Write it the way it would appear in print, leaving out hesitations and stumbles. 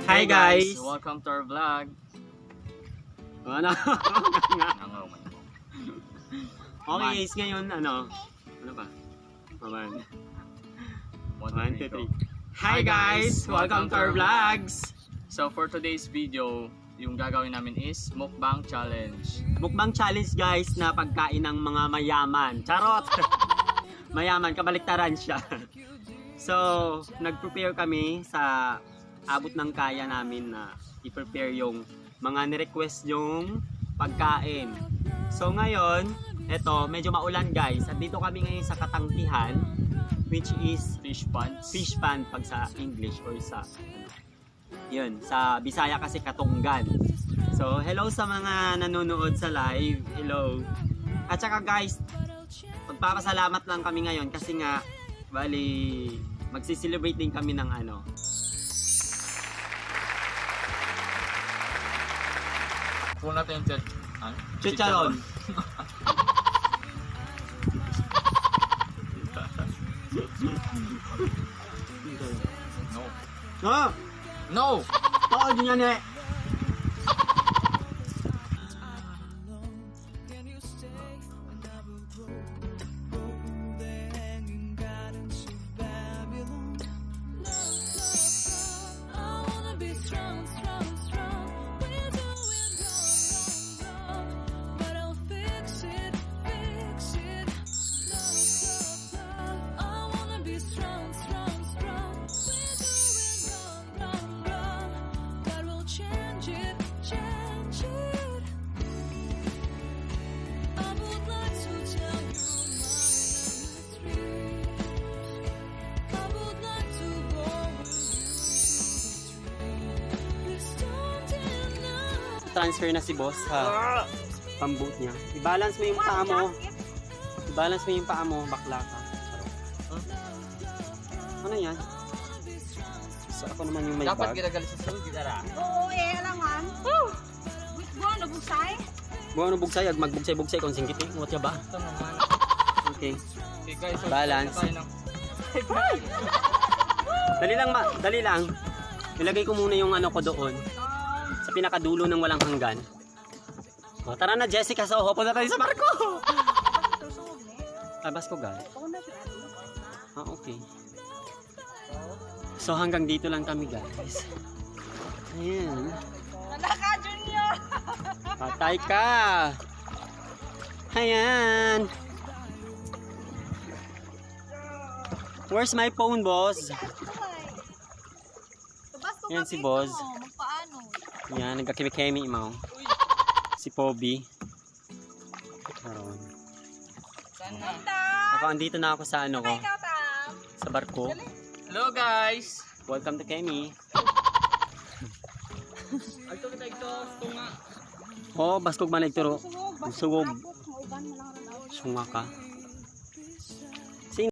Hi guys! Welcome to our vlog. Ano? Nangaw man mo. Okay guys, ngayon ano ba? One, two, three. Hi guys! Welcome to our vlogs! So for today's video, yung gagawin namin is mukbang challenge. Mukbang challenge guys na pagkain ng mga mayaman. Charot! Mayaman, kabaliktaran siya. So, nag-prepare kami sa abot ng kaya namin na i-prepare yung mga ni-request yung pagkain. So ngayon, eto, medyo maulan guys. At dito kami ngayon sa Katangkihan, which is Fish pan. fish pan pag sa English or sa yun, sa Bisaya kasi Katunggan. So, hello sa mga nanonood sa live. Hello. At saka guys, magpapasalamat lang kami ngayon kasi nga bali magsi-celebrate din kami ng ano. Puno natin yung Chicharon. No. Ah! No! Oo, din yan eh. Transfer na si boss sa pamboot niya. I-balance mo yung paa mo. I-balance mo yung paa mo, bakla ka. Ano yan? So ako naman yung may Dapat bag. ginagalit sa sulog, gitara. Oo, alangan. Wait, buwan na bugsay? Buwan ano bugsay, magbugsay-bugsay kung singkit eh. Ngot ba? Ito naman. Okay. Okay guys, so Balance. tayo ng- Dali lang. Ilagay ko muna yung ano ko doon. Sa pinakadulo ng walang hanggan. O, tara na Jessica, so punta tayo sa barko. Tabas ko gal. Ah, okay. So hanggang dito lang kami guys. Ayan. Nalaka, Junior! Patay ka. Ayan. Where's my phone, boss? Yan si boss. Magpaano? Yan, nagkakimi-kemi mo. Si Poby. Karon. Sana. Ako, andito na ako sa ano ko. Ikaw, Tam. Sa barko. Hello guys! Welcome to Kemi. Ito kita ito, tunga. Oh, baskog man nagturo. Sugog. Sugog. Mauban mo lang rin. Sunga ka.